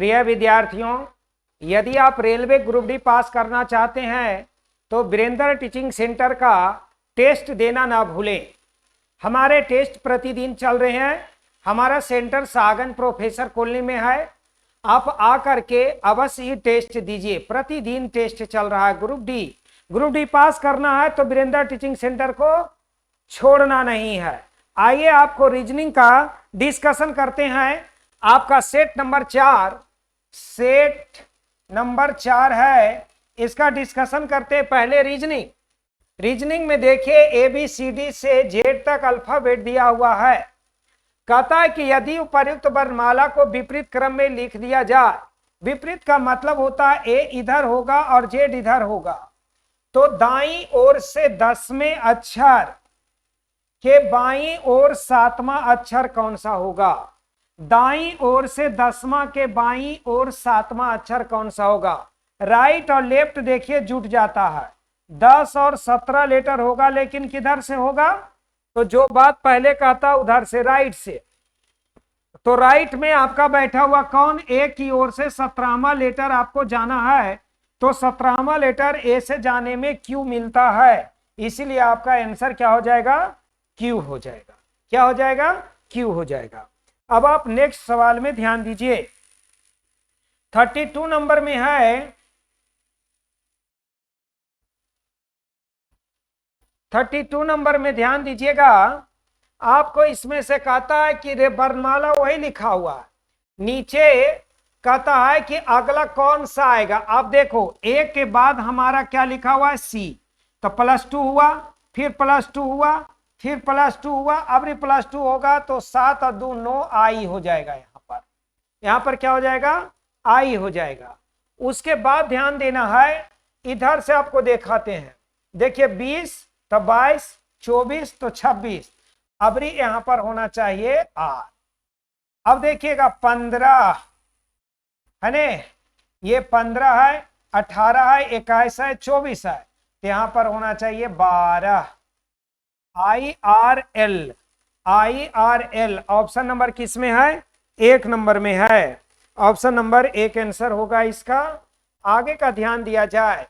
प्रिय विद्यार्थियों, यदि आप रेलवे ग्रुप डी पास करना चाहते हैं तो वीरेंद्र टीचिंग सेंटर का टेस्ट देना ना भूलें। हमारे टेस्ट प्रतिदिन चल रहे हैं। हमारा सेंटर सागन प्रोफेसर कॉलोनी में है। आप आकर के अवश्य ही टेस्ट दीजिए। प्रतिदिन टेस्ट चल रहा है। ग्रुप डी पास करना है तो वीरेंद्र टीचिंग सेंटर को छोड़ना नहीं है। आइए आपको रीजनिंग का डिस्कशन करते हैं। आपका सेट नंबर 4 है, इसका डिस्कशन करते पहले रीजनिंग में देखिए ABCD से Z तक अल्फाबेट दिया हुआ है। कहता है कि यदि उपर्युक्त वर्णमाला को विपरीत क्रम में लिख दिया जाए, विपरीत का मतलब होता है A इधर होगा और Z इधर होगा, तो दाईं ओर से 10वें अक्षर के बाईं ओर 7वां अक्षर कौन सा होगा? दाईं ओर से 10वां के बाईं ओर 7वां अक्षर कौन सा होगा? राइट और लेफ्ट देखिए जुट जाता है। 10 और 17 लेटर होगा, लेकिन किधर से होगा? तो जो बात पहले कहता उधर से, राइट से। तो राइट में आपका बैठा हुआ कौन? ए की ओर से 17वां लेटर आपको जाना है, तो 17वां लेटर ए से जाने में क्यू मिलता है, इसीलिए आपका आंसर क्या हो जाएगा? क्यू हो जाएगा। क्या हो जाएगा? क्यू हो जाएगा। अब आप नेक्स्ट सवाल में ध्यान दीजिए। 32 नंबर में है, 32 नंबर में ध्यान दीजिएगा। आपको इसमें से कहता है कि रे वर्णमाला वही लिखा हुआ है, नीचे कहता है कि अगला कौन सा आएगा। आप देखो ए के बाद हमारा क्या लिखा हुआ है? सी, तो +2 हुआ, फिर +2 हुआ, फिर +2 हुआ, अब +2 होगा तो 7 और 2 9 आई हो जाएगा। यहाँ पर क्या हो जाएगा? आई हो जाएगा। उसके बाद ध्यान देना है, इधर से आपको दिखाते हैं। देखिए 20 तो 22, 24 तो 26, अबरी यहां पर होना चाहिए आर। अब देखिएगा 15 है ने, ये 15 है, 18 है, 21 है, 24 है, तो यहां पर होना चाहिए 12। IRL ऑप्शन नंबर किस में है? 1 नंबर में है। ऑप्शन नंबर 1 आंसर होगा इसका। आगे का ध्यान दिया जाए,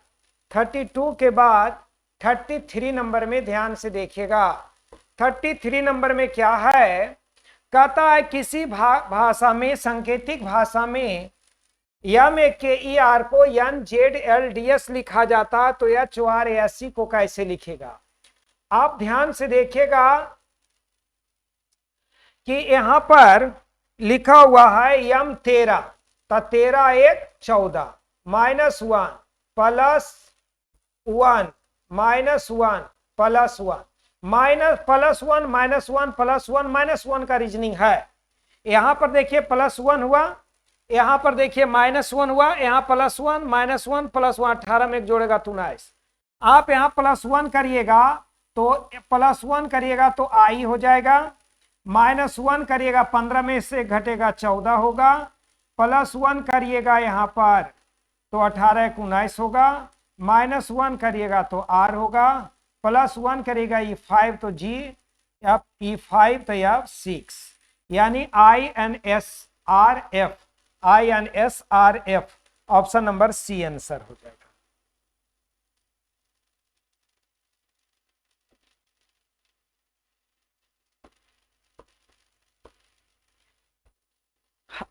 32 के बाद 33 नंबर में ध्यान से देखिएगा। 33 नंबर में क्या है? कहता है किसी भाषा में, सांकेतिक भाषा में MAKER को NZLDS लिखा जाता है, तो HORASC को कैसे लिखेगा? आप ध्यान से देखिएगा कि यहां पर लिखा हुआ है M13, तो 13 1 14, -1 +1 -1 -1 का रीजनिंग है। यहां पर देखिए +1 हुआ, यहां पर देखिए -1 हुआ, यहां +1 -1 +1, 18 में एक जोड़ेगा 19। आप यहां +1 करिएगा तो आई हो जाएगा, -1 करिएगा 15 में से घटेगा 14 होगा, +1 करिएगा यहाँ पर तो 18 × 19 होगा, -1 करिएगा तो आर होगा, +1 करिएगा E5 तो G, E5 तो F6, यानी INSRF option number C answer हो जाएगा।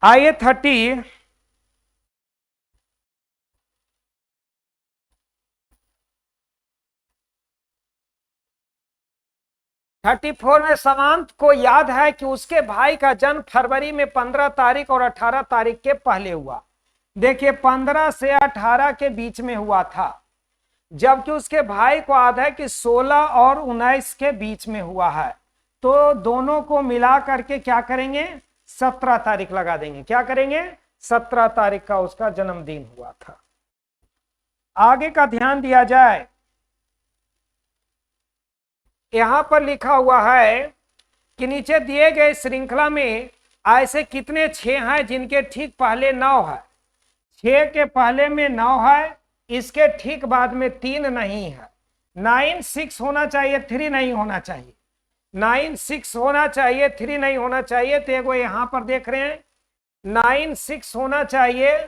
आइए 34 में समांत को याद है कि उसके भाई का जन्म फरवरी में 15 तारीख और 18 तारीख के पहले हुआ। देखिए 15 से 18 के बीच में हुआ था, जबकि उसके भाई को याद है कि 16 और 19 के बीच में हुआ है। तो दोनों को मिला करके क्या करेंगे? 17 तारीख लगा देंगे। क्या करेंगे? 17 तारीख का उसका जन्मदिन हुआ था। आगे का ध्यान दिया जाए, यहां पर लिखा हुआ है कि नीचे दिए गए श्रृंखला में ऐसे कितने 6 हैं जिनके ठीक पहले 9 है? 6 के पहले में 9 है, इसके ठीक बाद में 3 नहीं है। 9 6 होना चाहिए, 3 नहीं होना चाहिए। 9 6 होना चाहिए, 3 नहीं होना चाहिए। तो एगो यहां पर देख रहे हैं 9 6 होना चाहिए,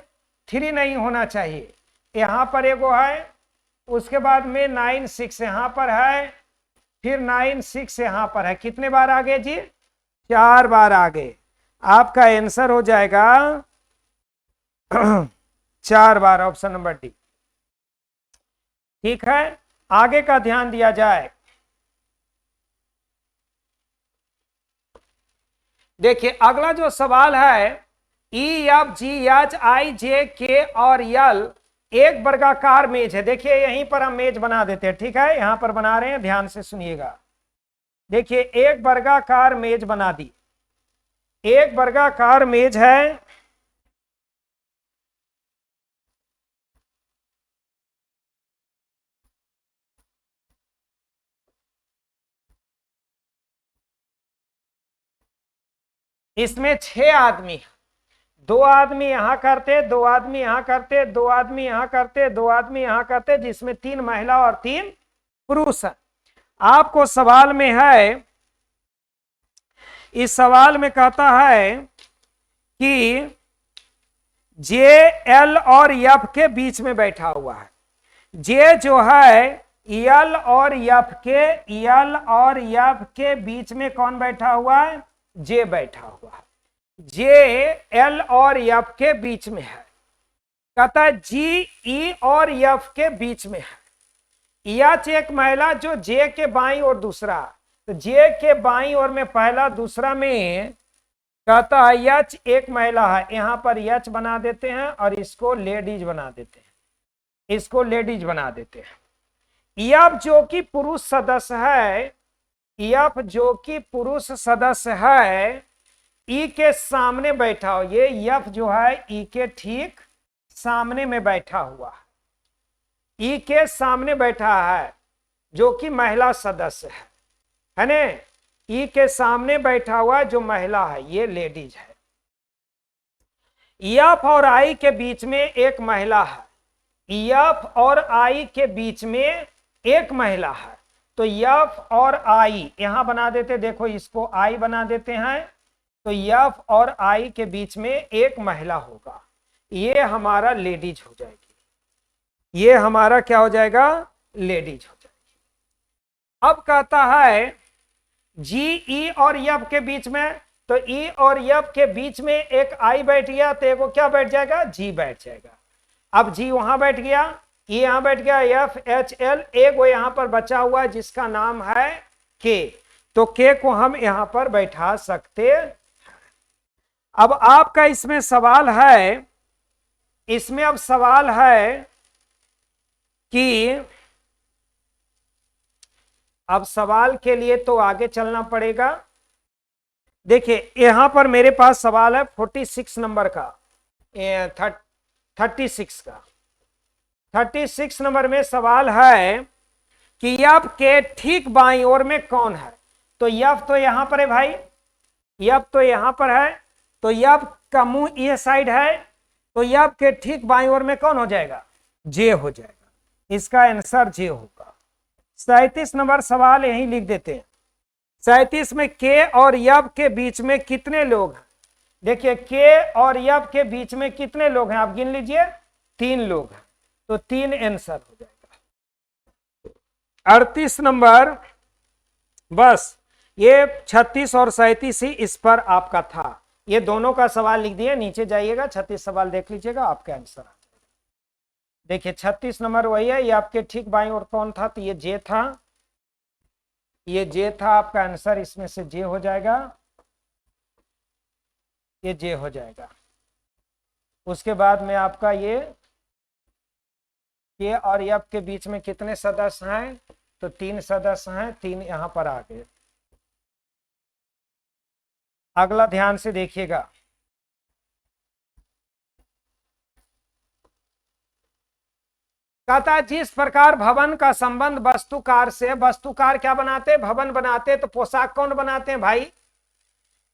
3 नहीं होना चाहिए। यहां पर एगो है, उसके बाद में 9 6 यहां पर है, फिर 9 6 यहां पर है। कितने बार आगे जी? 4 बार आगे। आपका आंसर हो जाएगा 4 बार, ऑप्शन नंबर डी। ठीक है, आगे का ध्यान दिया जाए। देखिए अगला जो सवाल है, E F G H I जे के और यल एक वर्गाकार मेज है। देखिए यहीं पर हम मेज बना देते हैं, ठीक है, यहां पर बना रहे हैं, ध्यान से सुनिएगा। देखिए एक वर्गाकार मेज बना दी, एक वर्गाकार मेज है, इसमें 6 आदमी, 2 आदमी यहां करते, 2 आदमी यहां करते, 2 आदमी यहां करते, 2 आदमी यहां करते, जिसमें 3 महिला और 3 पुरुष है। आपको सवाल में है, इस सवाल में कहता है कि जे एल और एफ के बीच में बैठा हुआ है। जे जो है एल और एफ के बीच में कौन बैठा हुआ है? जे बैठा हुआ है। जे एल और एफ के बीच में है। कहता है जी ई और एफ के बीच में है। एच एक महिला जो जे के बाईं और दूसरा, तो जे के बाईं ओर में पहला, दूसरा में कहता है एच एक महिला है। यहां पर एच बना देते हैं और इसको लेडीज बना देते हैं, इसको लेडीज बना देते हैं। एफ जो कि पुरुष सदस्य है, एफ जो कि पुरुष सदस्य है, ई के सामने बैठा हो। ये एफ जो है ई के ठीक सामने में बैठा हुआ है, ई के सामने बैठा है, जो कि महिला सदस्य है ना। ई के सामने बैठा हुआ जो महिला है ये लेडीज है। एफ और आई के बीच में एक महिला है, एफ और आई के बीच में एक महिला है, तो एफ और आई यहां बना देते, देखो इसको आई बना देते हैं, तो एफ और आई के बीच में एक महिला होगा, ये हमारा लेडीज हो जाएगी, ये हमारा क्या हो जाएगा? लेडीज हो जाएगी। अब कहता है जी ई और एफ के बीच में, तो ई और एफ के बीच में एक आई बैठ गया, तो एक क्या बैठ जाएगा? जी बैठ जाएगा। अब जी वहां बैठ गया, ई यहां बैठ गया, एफ एच एल, एक वो यहां पर बचा हुआ है जिसका नाम है के, तो के को हम यहां पर बैठा सकते हैं। अब आपका इसमें सवाल है, इसमें अब सवाल है कि अब सवाल के लिए तो आगे चलना पड़ेगा। देखिए यहां पर मेरे पास सवाल है 46 नंबर का, 36 का, 36 नंबर में सवाल है कि एफ के ठीक बाईं ओर में कौन है? तो एफ तो यहां पर है भाई, एफ तो यहां पर है, तो एफ का मुंह ये साइड है, तो एफ के ठीक बाईं ओर में कौन हो जाएगा? जे हो जाएगा। इसका आंसर जे होगा। 37 नंबर सवाल यहीं लिख देते हैं। 37 में के और एफ के बीच में कितने लोग हैं? देखिए के और एफ के बीच में कितने लोग हैं, आप गिन लीजिए, 3 लोग हैं, तो 3 आंसर हो जाएगा। 38 नंबर, बस ये 36 और 37 ही इस पर आपका था, ये दोनों का सवाल लिख दिए, नीचे जाइएगा 36 सवाल देख लीजिएगा, आपका आंसर आ जाएगा। देखिए 36 नंबर वही है, ये आपके ठीक बाईं ओर कौन था? तो ये जे था, ये जे था, आपका आंसर इसमें से जे हो जाएगा, ये जे हो जाएगा। उसके बाद में आपका ये के और एफ के बीच में कितने सदस्य हैं? तो 3 सदस्य हैं, 3 यहां पर आ गए। अगला ध्यान से देखिएगा, कहता है जिस प्रकार भवन का संबंध वस्तुकार से, वस्तुकार क्या बनाते? भवन बनाते, तो पोशाक कौन बनाते हैं भाई?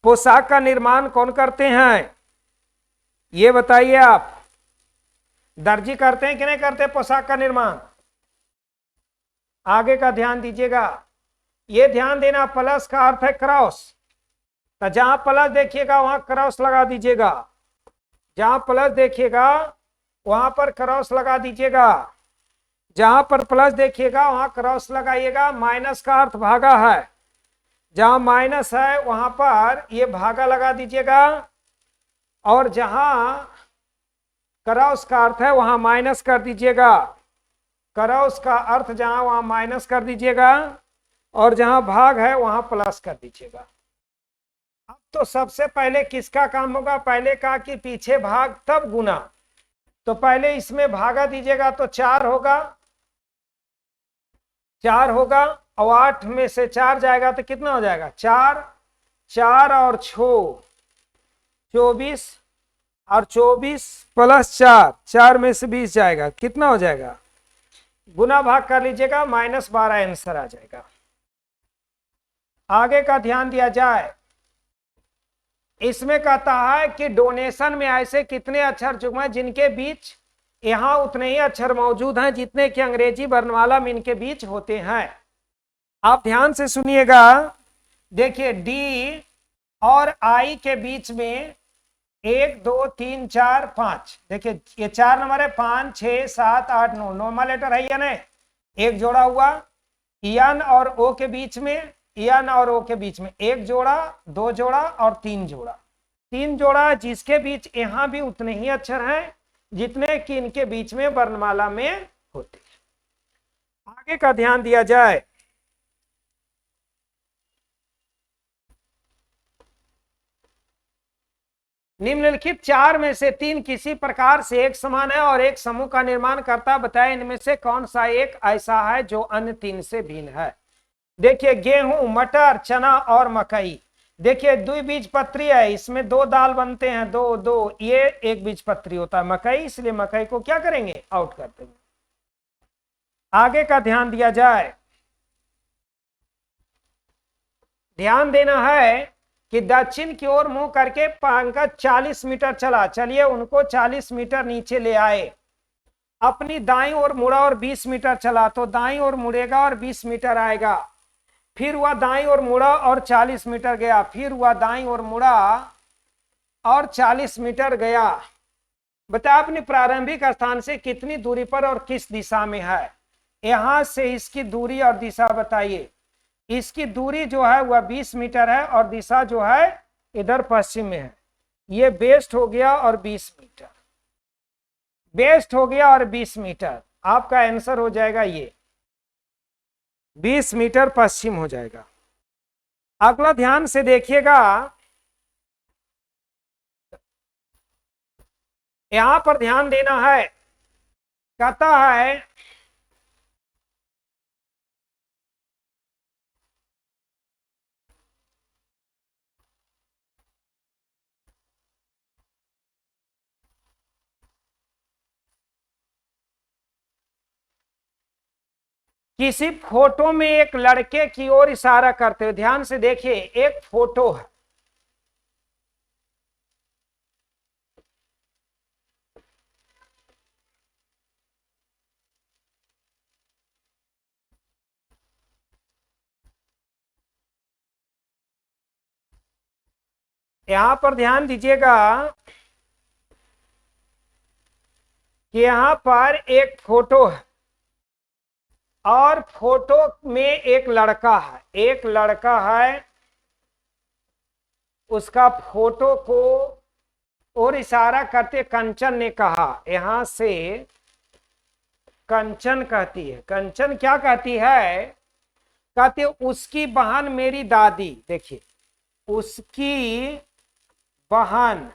पोशाक का निर्माण कौन करते हैं ये बताइए आप? दर्जी करते हैं कि नहीं करते पोशाक का निर्माण? आगे का ध्यान दीजिएगा, ये ध्यान देना, प्लस का अर्थ है क्रॉस, तो जहां प्लस देखिएगा वहां क्रॉस लगा दीजिएगा। जहां प्लस देखिएगा वहां पर क्रॉस लगा दीजिएगा, जहां पर प्लस देखिएगा वहां क्रॉस लगाइएगा। माइनस का अर्थ भागा है, जहां माइनस है वहां पर ये भागा लगा दीजिएगा, और जहां क्रॉस का अर्थ है वहां माइनस कर दीजिएगा। क्रॉस का अर्थ जहां वहां माइनस कर दीजिएगा, और जहां भाग है वहां प्लस कर दीजिएगा। अब तो सबसे पहले किसका काम होगा, पहले कहा कि पीछे भाग तब गुना, तो पहले इसमें भागा दीजिएगा तो 4 होगा, 4 होगा, और 8 में से 4 जाएगा तो कितना हो जाएगा, 4, 4 और 6 24, और 24 प्लस 4, 4 में से 20 जाएगा, कितना हो जाएगा, गुना भाग कर लीजिएगा, -12 आंसर आ जाएगा। आगे का ध्यान दिया जाए, इसमें कहता है कि डोनेशन में ऐसे कितने अक्षर जुड़े हैं जिनके बीच यहां उतने ही अक्षर मौजूद हैं जितने कि अंग्रेजी वर्णमाला में इनके बीच होते हैं। आप ध्यान से सुनिएगा, देखिए डी और आई के बीच में 1 2 3 4 5, देखिए ये 4 नंबर है, 5 6 7 8 9, नॉर्मल लेटर है या नहीं, एक जोड़ा हुआ। यन और ओ के बीच में, यन और ओ के बीच में 1 जोड़ा, 2 जोड़ा और 3 जोड़ा, 3 जोड़ा, जिसके बीच यहां भी उतने ही अक्षर हैं जितने कि इनके बीच में वर्णमाला में होते हैं। आगे का ध्यान दिया जाए, निम्नलिखित 4 में से 3 किसी प्रकार से एक समान है और एक समूह का निर्माण करता है, बताए इनमें से कौन सा एक ऐसा है जो अन्य 3 से भिन्न है। देखिए गेहूं, मटर, चना और मकई, देखिए द्विबीजपत्री है, इसमें 2 दाल बनते हैं, 2 2, ये एक बीजपत्री होता है मकई, इसलिए मकई को क्या करेंगे, आउट कर देंगे। आगे का ध्यान दिया जाए, ध्यान देना है कि दक्षिण की ओर मुंह करके पंकज 40 मीटर चला, चलिए उनको 40 मीटर नीचे ले आए। अपनी दाईं ओर मुड़ा और 20 मीटर चला, तो दाईं ओर मुड़ेगा और 20 मीटर आएगा। फिर वह दाईं ओर मुड़ा और 40 मीटर गया, फिर वह दाईं ओर मुड़ा और 40 मीटर गया। बता अपनी प्रारंभिक स्थान से कितनी दूरी पर और किस दिशा में है, यहां से इसकी दूरी और दिशा बताइए। इसकी दूरी जो है वह 20 मीटर है और दिशा जो है इधर पश्चिम में है। ये वेस्ट हो गया और 20 मीटर, वेस्ट हो गया और 20 मीटर, आपका आंसर हो जाएगा ये 20 मीटर पश्चिम हो जाएगा। अगला ध्यान से देखिएगा, यहां पर ध्यान देना है, कहता है किसी फोटो में एक लड़के की ओर इशारा करते हुए, ध्यान से देखिए एक फोटो है, यहां पर ध्यान दीजिएगा कि यहां पर एक फोटो है और फोटो में एक लड़का है, एक लड़का है, उसका फोटो को और इशारा करते कंचन ने कहा, यहां से कंचन कहती है, कंचन क्या कहती है, कहती है उसकी बहन मेरी दादी, देखिए उसकी बहन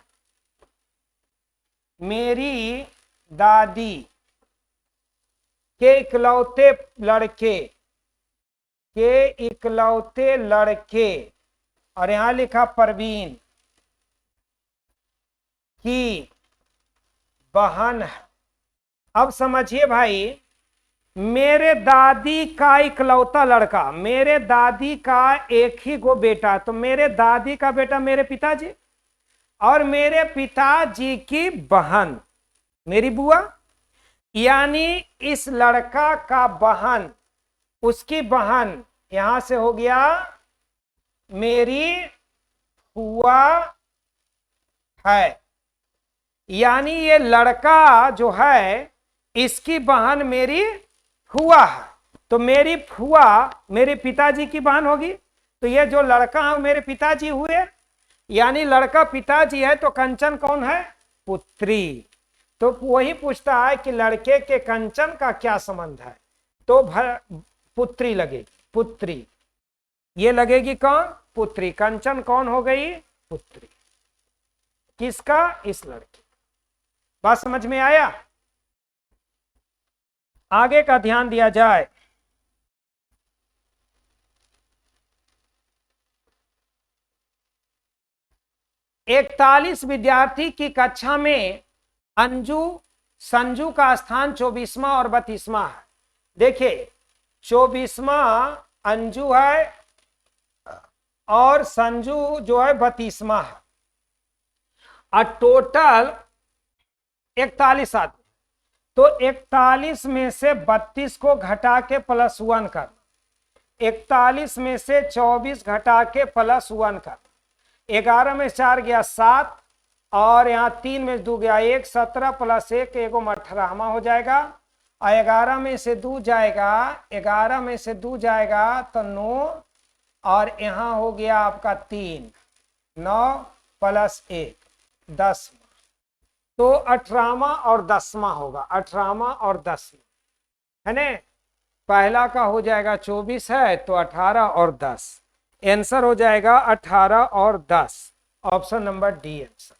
मेरी दादी के इकलौते लड़के, के इकलौते लड़के, और यहां लिखा परवीन की बहन है। अब समझिए भाई, मेरे दादी का इकलौता लड़का, मेरे दादी का एक ही गो बेटा, तो मेरे दादी का बेटा मेरे पिताजी, और मेरे पिताजी की बहन मेरी बुआ, यानी इस लड़का का बहन, उसकी बहन यहां से हो गया मेरी बुआ है। यानी ये लड़का जो है इसकी बहन मेरी फुआ है, तो मेरी फुआ मेरे पिताजी की बहन होगी, तो ये जो लड़का है मेरे पिताजी हुए, यानी लड़का पिताजी है, तो कंचन कौन है? पुत्री। तो वही पूछता है कि लड़के के कंचन का क्या संबंध है, तो पुत्री लगेगी, पुत्री। ये लगेगी कौन? पुत्री। कंचन कौन हो गई? पुत्री। किसका? इस लड़के। बात समझ में आया? आगे का ध्यान दिया जाए। इकतालीस विद्यार्थी की कक्षा में अंजू संजू का स्थान 24वां और 32वां है। देखिए 24वां अंजू है और संजू जो है 32वां है, और टोटल 41 आदमी। तो 41 में से 32 को घटा के +1 कर, 41 में से 24 घटा के +1 कर, 11 में 4 गया 7, और यहाँ 3 में 2 गया 1, 17 + 1 एगो 18वां हो जाएगा, और 11 में से 2 जाएगा, 11 में से 2 जाएगा तो 9, और यहाँ हो गया आपका 3, 9 + 1 10, तो 18वां और 10वां होगा, 18वां और 10वां है ना। पहला का हो जाएगा 24 है तो 18 और 10, आंसर हो जाएगा 18 और 10, ऑप्शन नंबर डी आंसर।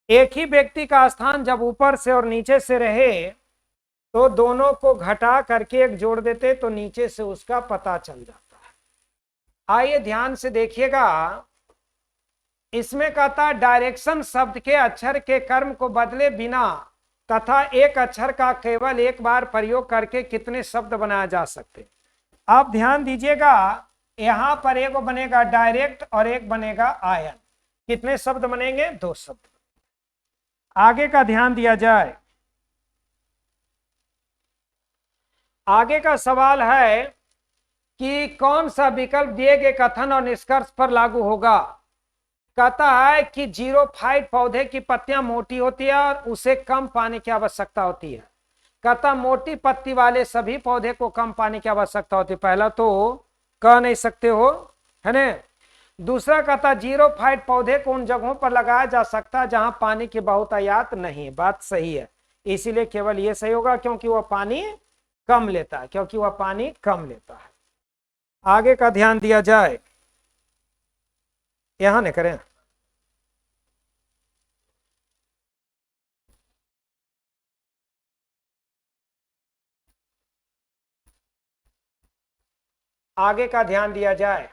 एक ही व्यक्ति का स्थान जब ऊपर से और नीचे से रहे तो दोनों को घटा करके एक जोड़ देते तो नीचे से उसका पता चल जाता है। आइए ध्यान से देखिएगा, इसमें कहता डायरेक्शन शब्द के अक्षर के कर्म को बदले बिना तथा एक अक्षर का केवल एक बार प्रयोग करके कितने शब्द बनाया जा सकते। आप ध्यान दीजिएगा, यहां पर एक बनेगा डायरेक्ट और एक बनेगा आयन। कितने शब्द बनेंगे? 2 शब्द। आगे का ध्यान दिया जाए। आगे का सवाल है कि कौन सा विकल्प दिए गए कथन और निष्कर्ष पर लागू होगा। कहता है कि जीरोफाइट पौधे की पत्तियां मोटी होती है और उसे कम पानी की आवश्यकता होती है। कहता मोटी पत्ती वाले सभी पौधे को कम पानी की आवश्यकता होती है। पहला तो कह नहीं सकते हो, है ना। दूसरा कहता जीरोफाइट पौधे को उन जगहों पर लगाया जा सकता है जहां पानी की बहुतायत नहीं। बात सही है, इसीलिए केवल ये सही होगा क्योंकि वह पानी कम लेता है, क्योंकि वह पानी कम लेता है। आगे का ध्यान दिया जाए, यहां नहीं करें। आगे का ध्यान दिया जाए।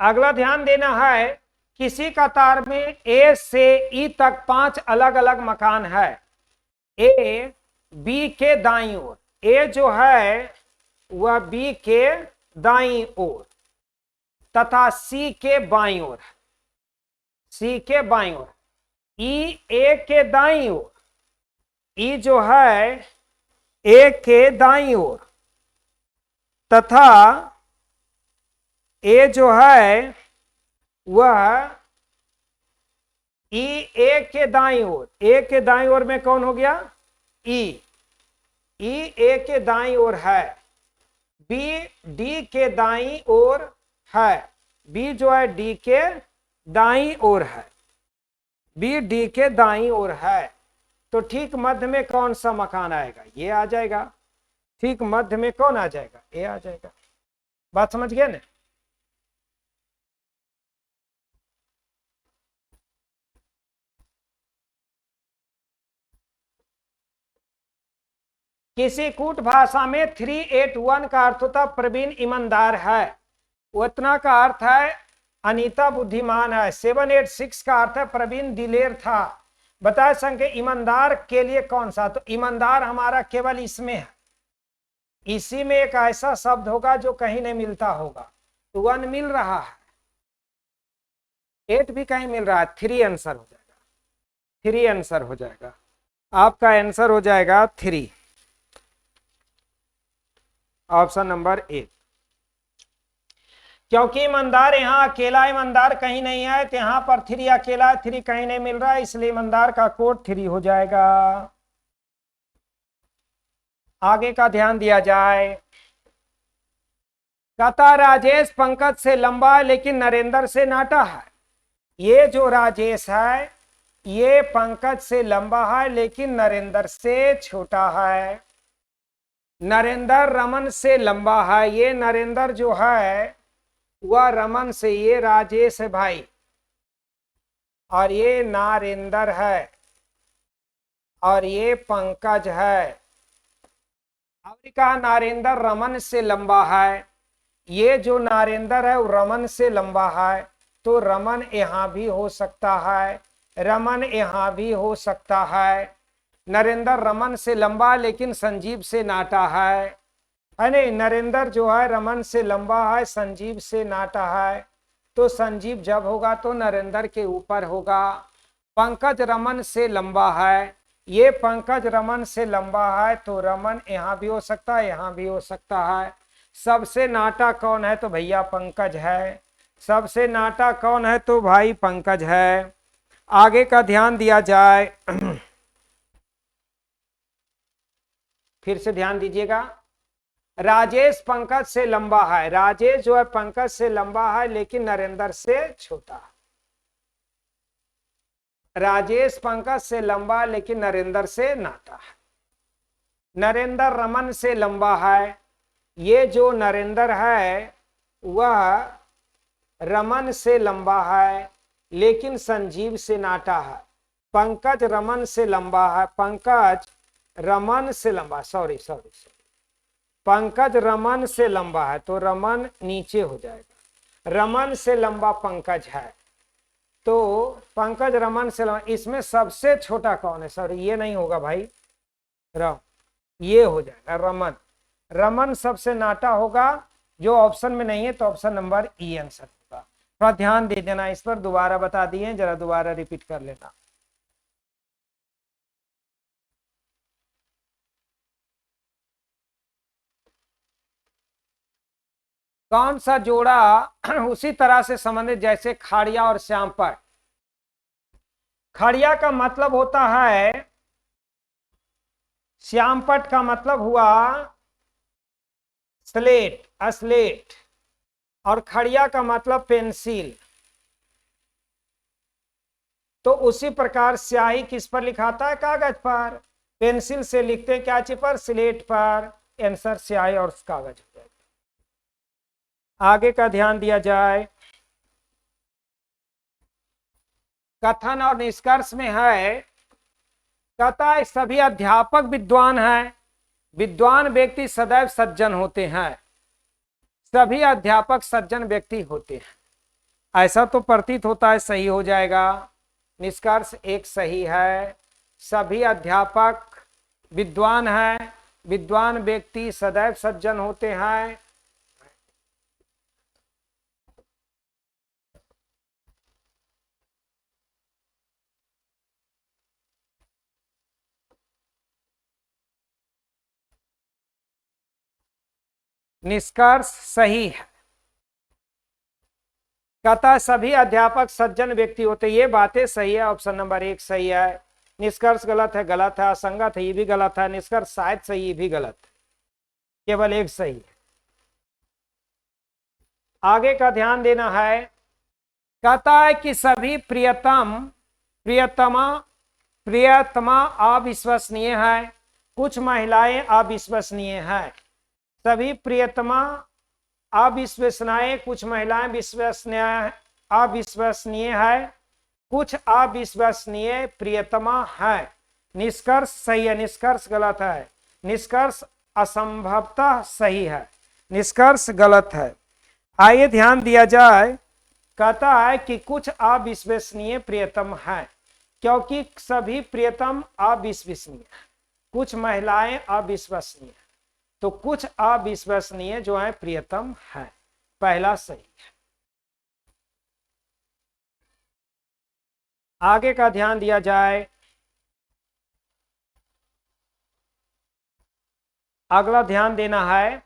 अगला ध्यान देना है, किसी कतार में ए से ई तक 5 अलग अलग मकान है। ए बी के दाईं ओर, ए जो है वह बी के दाईं ओर तथा सी के बाईं ओर, सी के बाईं ओर। ई ए के दाईं ओर, ई जो है ए के दाईं ओर तथा ए जो है वह ई ए के दाईं ओर। ए के दाईं ओर में कौन हो गया? ई। ई ए के दाईं ओर है। बी डी के दाईं ओर है। बी जो है डी के दाईं ओर है। बी डी के दाईं ओर है। तो ठीक मध्य में कौन सा मकान आएगा? ये आ जाएगा। ठीक मध्य में कौन आ जाएगा? ए आ जाएगा। बात समझ गए ना? किसी कूट भाषा में 381 का अर्थ होता प्रवीण ईमानदार है। उतना का अर्थ है अनीता बुद्धिमान है। 786 का अर्थ है प्रवीण दिलेर था। बताए संख्या ईमानदार के लिए कौन सा? तो ईमानदार हमारा केवल इसमें है। इसी में एक ऐसा शब्द होगा जो कहीं नहीं मिलता होगा। 1 मिल रहा है, 8 भी कहीं मिल रहा है, 3 आंसर हो जाएगा। 3 आंसर हो जाएगा, आपका आंसर हो जाएगा 3, ऑप्शन नंबर 1। क्योंकि ईमानदार यहाँ अकेला ईमानदार कहीं नहीं है, तो यहाँ पर 3 अकेला 3 कहीं नहीं मिल रहा है, इसलिए ईमानदार का कोड 3 हो जाएगा। आगे का ध्यान दिया जाए। कहता राजेश पंकज से लंबा है लेकिन नरेंद्र से नाटा है। ये जो राजेश है ये पंकज से लंबा है लेकिन नरेंद्र से छोटा है। नरेंद्र रमन से लंबा है, ये नरेंद्र जो है वह रमन से, ये राजेश है भाई, और ये नारेंद्र है और ये पंकज है। अमेरिका नारेंद्र रमन से लंबा है, ये जो नारेंद्र है वो रमन से लंबा है, तो रमन यहां भी हो सकता है, रमन यहां भी हो सकता है। नरेंद्र रमन से लंबा लेकिन संजीव से नाटा है नहीं, नरेंद्र जो है रमन से लंबा है, संजीव से नाटा है, तो संजीव जब होगा तो नरेंद्र के ऊपर होगा। पंकज रमन से लंबा है, ये पंकज रमन से लंबा है, तो रमन यहां भी हो सकता है, यहां भी हो सकता है। सबसे नाटा कौन है, तो भैया पंकज है, सबसे नाटा कौन है, तो भाई पंकज है। आगे का ध्यान दिया जाए। फिर से ध्यान दीजिएगा। राजेश पंकज से लंबा है, राजेश जो है पंकज से लंबा है लेकिन नरेंद्र से छोटा है। राजेश पंकज से लंबा लेकिन नरेंद्र से नाटा है। नरेंद्र रमन से लंबा है, ये जो नरेंद्र है वह रमन से लंबा है लेकिन संजीव से नाटा है। पंकज रमन से लंबा है, पंकज रमन से लंबा, सॉरी, पंकज रमन से लंबा है, तो रमन नीचे हो जाएगा। रमन से लंबा पंकज है, तो पंकज रमन से लंबा, इसमें सबसे छोटा कौन है, सॉरी ये नहीं होगा भाई, ये हो जाएगा रमन। रमन सबसे नाटा होगा, जो ऑप्शन में नहीं है, तो ऑप्शन नंबर ई आंसर होगा। थोड़ा ध्यान दे देना इस पर, दोबारा बता दिए, जरा दोबारा रिपीट कर लेना। कौन सा जोड़ा उसी तरह से संबंधित जैसे खाड़िया और श्यामपट। खाड़िया का मतलब होता है, श्यामपट का मतलब हुआ स्लेट, अस्लेट, और खड़िया का मतलब पेंसिल। तो उसी प्रकार स्याही किस पर लिखाता है, कागज पर। पेंसिल से लिखते हैं क्या चीज पर, स्लेट पर। आंसर स्याही और कागज हो जाएगा। आगे का ध्यान दिया जाए। कथन और निष्कर्ष में है, कहता है सभी अध्यापक विद्वान हैं, विद्वान व्यक्ति सदैव सज्जन होते हैं। सभी अध्यापक सज्जन व्यक्ति होते हैं, ऐसा तो प्रतीत होता है, सही हो जाएगा। निष्कर्ष 1 सही है। सभी अध्यापक विद्वान हैं, विद्वान व्यक्ति सदैव सज्जन होते हैं। निष्कर्ष सही है। कहता है सभी अध्यापक सज्जन व्यक्ति होते, ये बातें सही है, ऑप्शन नंबर 1 सही है। निष्कर्ष गलत है, गलत है। असंगत है, ये भी गलत है। निष्कर्ष शायद सही, ये भी गलत है, केवल 1 सही है। आगे का ध्यान देना है। कहता है कि सभी प्रियतमा अविश्वसनीय है, कुछ महिलाएं अविश्वसनीय हैं। सभी प्रियतमा अविश्वसनीय, कुछ महिलाएं अविश्वसनीय है, कुछ अविश्वसनीय प्रियतमा है। निष्कर्ष सही है, निष्कर्ष गलत है। निष्कर्ष असंभवतः सही है, निष्कर्ष गलत है। आइए ध्यान दिया जाए। कहता है कि कुछ अविश्वसनीय प्रियतम है, क्योंकि सभी प्रियतम अविश्वसनीय, कुछ महिलाएं अविश्वसनीय, तो कुछ अविश्वसनीय जो है प्रियतम है। पहला सही है। आगे का ध्यान दिया जाए। अगला ध्यान देना है,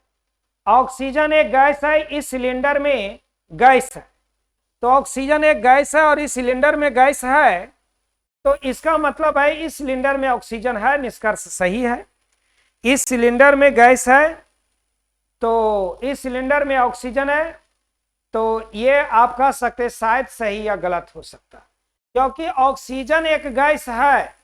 ऑक्सीजन एक गैस है, इस सिलेंडर में गैस है। तो ऑक्सीजन एक गैस है और इस सिलेंडर में गैस है, तो इसका मतलब है इस सिलेंडर में ऑक्सीजन है, निष्कर्ष सही है। इस सिलेंडर में गैस है तो इस सिलेंडर में ऑक्सीजन है, तो ये आप कह सकते शायद सही या गलत हो सकता है, क्योंकि ऑक्सीजन एक गैस है,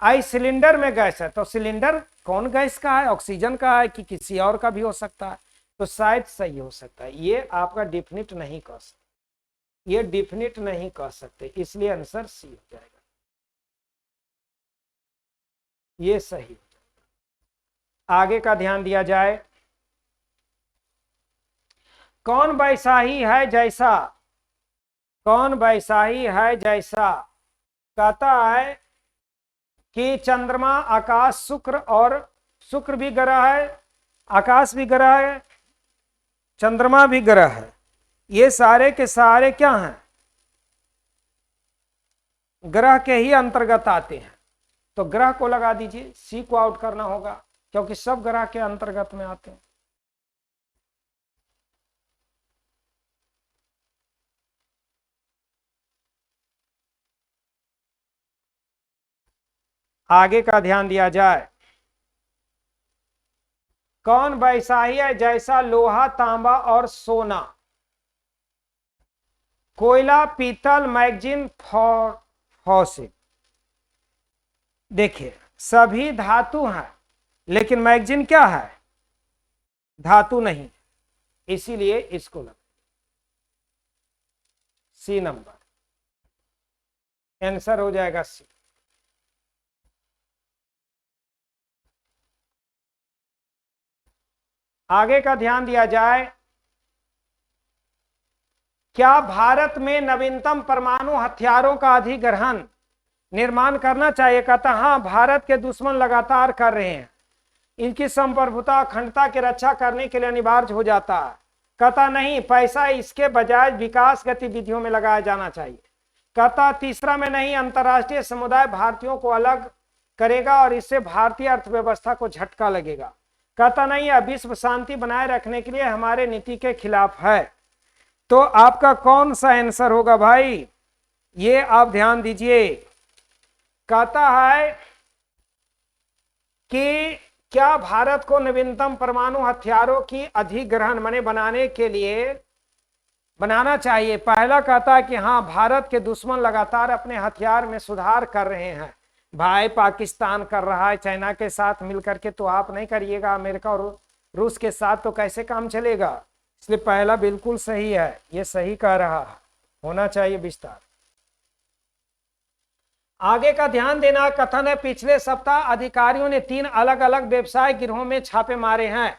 आई सिलेंडर में गैस है, तो सिलेंडर कौन गैस का है, ऑक्सीजन का है कि किसी और का भी हो सकता है, तो शायद सही हो सकता है। ये आपका डिफिनिट नहीं कह सकते, ये डिफिनिट नहीं कह सकते, इसलिए आंसर सी हो जाएगा, ये सही हो जाएगा। आगे का ध्यान दिया जाए, कौन वैसा ही है जैसा, कौन वैसा ही है जैसा, कहता है कि चंद्रमा, आकाश, शुक्र, और शुक्र भी ग्रह है, आकाश भी ग्रह है, चंद्रमा भी ग्रह है, ये सारे के सारे क्या हैं, ग्रह के ही अंतर्गत आते हैं। तो ग्रह को लगा दीजिए, सी को आउट करना होगा, क्योंकि सब ग्रह के अंतर्गत में आते हैं। आगे का ध्यान दिया जाए, कौन वैसा ही है जैसा लोहा, तांबा और सोना, कोयला, पीतल, मैगजीन, फॉसिल। देखिए सभी धातु हैं, लेकिन मैगजीन क्या है, धातु नहीं, इसीलिए इसको लगा सी नंबर, आंसर हो जाएगा सी। आगे का ध्यान दिया जाए, क्या भारत में नवीनतम परमाणु हथियारों का अधिग्रहण निर्माण करना चाहिए, कहता हाँ, भारत के दुश्मन लगातार कर रहे हैं, इनकी संप्रभुता, अखंडता की रक्षा करने के लिए अनिवार्य हो जाता है। कहता नहीं, पैसा इसके बजाय विकास गतिविधियों में लगाया जाना चाहिए। कहता तीसरा में नहीं, अंतर्राष्ट्रीय समुदाय भारतीयों को अलग करेगा और इससे भारतीय अर्थव्यवस्था को झटका लगेगा। कहता नहीं, यह विश्व शांति बनाए रखने के लिए हमारे नीति के खिलाफ है। तो आपका कौन सा आंसर होगा भाई, ये आप ध्यान दीजिए। कहता है कि क्या भारत को नवीनतम परमाणु हथियारों की अधिग्रहण माने बनाने के लिए बनाना चाहिए। पहला कहता है कि हाँ, भारत के दुश्मन लगातार अपने हथियार में सुधार कर रहे हैं, भाई पाकिस्तान कर रहा है चाइना के साथ मिलकर के, तो आप नहीं करिएगा, अमेरिका और रूस के साथ तो कैसे काम चलेगा। इसलिए पहला बिल्कुल सही है, ये सही कह रहा है, होना चाहिए विस्तार। आगे का ध्यान देना, कथन है पिछले सप्ताह अधिकारियों ने 3 अलग अलग व्यवसाय गिरोहों में छापे मारे हैं।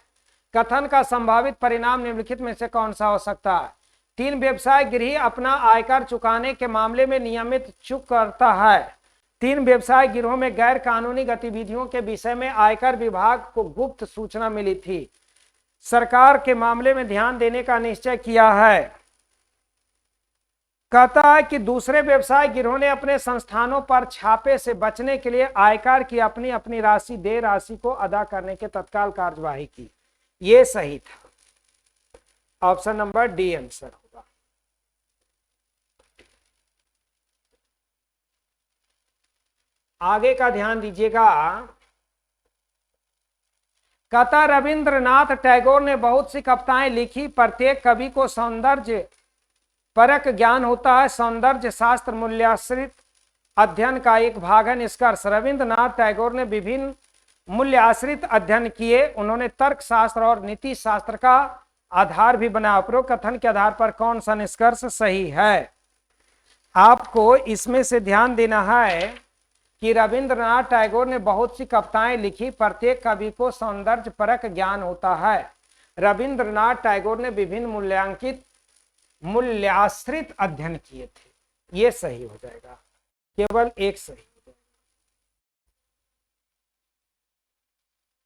कथन का संभावित परिणाम निम्नलिखित में से कौन सा हो सकता है। 3 व्यवसाय गिरोह अपना आयकर चुकाने के मामले में नियमित चूक करता है। 3 व्यवसाय गिरोह में गैर कानूनी गतिविधियों के विषय में आयकर विभाग को गुप्त सूचना मिली थी। सरकार के मामले में ध्यान देने का निश्चय किया है। कहता है कि दूसरे व्यवसाय गिरोह ने अपने संस्थानों पर छापे से बचने के लिए आयकर की अपनी अपनी देय राशि को अदा करने के तत्काल कार्यवाही की। ये सही था, ऑप्शन नंबर डी आंसर होगा। आगे का ध्यान दीजिएगा। कहता रविंद्रनाथ टैगोर ने बहुत सी कविताएं लिखी, प्रत्येक कवि को सौंदर्य परक ज्ञान होता है, सौंदर्य शास्त्र मूल्याश्रित अध्ययन का एक भाग है। निष्कर्ष, रविंद्रनाथ टैगोर ने विभिन्न मूल्याश्रित अध्ययन किए, उन्होंने तर्क शास्त्र और नीति शास्त्र का आधार भी बनाया। उपरोक्त कथन के आधार पर कौन सा निष्कर्ष सही है। आपको इसमें से ध्यान देना है कि रविंद्रनाथ टैगोर ने बहुत सी कविताएं लिखी, प्रत्येक कवि को सौंदर्य परक ज्ञान होता है। रविंद्रनाथ टैगोर ने विभिन्न मूल्याश्रित अध्ययन किए थे, ये सही हो जाएगा, केवल एक सही हो जाएगा।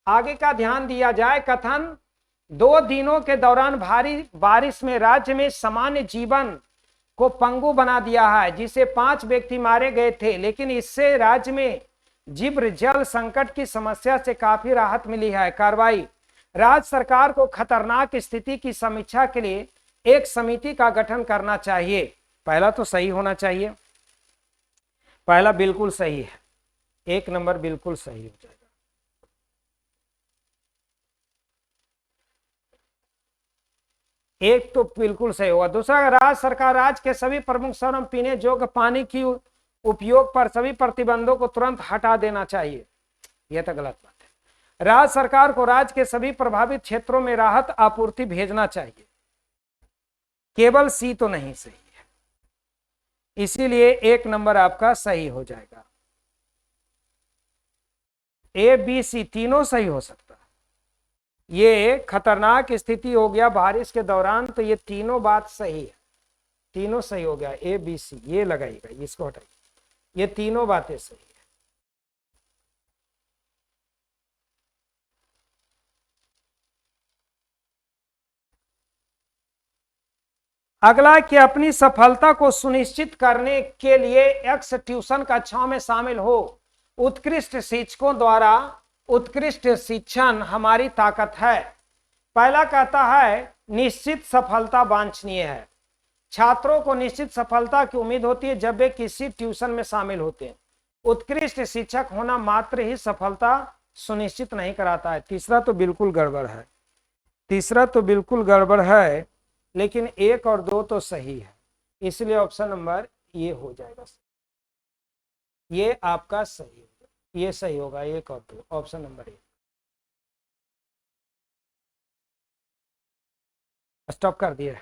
आगे का ध्यान दिया जाए। कथन 2 दिनों के दौरान भारी बारिश में राज्य में सामान्य जीवन को पंगु बना दिया है, जिसे 5 व्यक्ति मारे गए थे, लेकिन इससे राज्य में जीव जल संकट की समस्या से काफी राहत मिली है। कार्रवाई, राज्य सरकार को खतरनाक स्थिति की समीक्षा के लिए एक समिति का गठन करना चाहिए। पहला तो सही होना चाहिए, पहला बिल्कुल सही है, 1 नंबर बिल्कुल सही हो जाएगा। एक तो बिल्कुल सही होगा। दूसरा, राज्य सरकार राज्य के सभी प्रमुख शहरों में पीने योग्य पानी की उपयोग पर सभी प्रतिबंधों को तुरंत हटा देना चाहिए। यह तो गलत बात है। राज्य सरकार को राज्य के सभी प्रभावित क्षेत्रों में राहत आपूर्ति भेजना चाहिए। केवल सी तो नहीं सही है, इसीलिए 1 नंबर आपका सही हो जाएगा। ए बी सी तीनों सही हो सकता है। ये खतरनाक स्थिति हो गया बारिश के दौरान, तो ये तीनों बात सही है, तीनों सही हो गया। ए बी सी ये लगाइएगा, इसको हटाइए, ये तीनों बातें सही है। अगला कि अपनी सफलता को सुनिश्चित करने के लिए एक्स ट्यूशन कक्षाओं में शामिल हो। उत्कृष्ट शिक्षकों द्वारा उत्कृष्ट शिक्षण हमारी ताकत है। पहला कहता है निश्चित सफलता वांछनीय है। छात्रों को निश्चित सफलता की उम्मीद होती है जब वे किसी ट्यूशन में शामिल होते हैं। उत्कृष्ट शिक्षक होना मात्र ही सफलता सुनिश्चित नहीं कराता है। तीसरा तो बिल्कुल गड़बड़ है, तीसरा तो बिल्कुल गड़बड़ है, लेकिन 1 और 2 तो सही है, इसलिए ऑप्शन नंबर ये हो जाएगा, ये आपका सही होगा, ये सही होगा 1 और 2, ऑप्शन नंबर 1। स्टॉप कर दिए।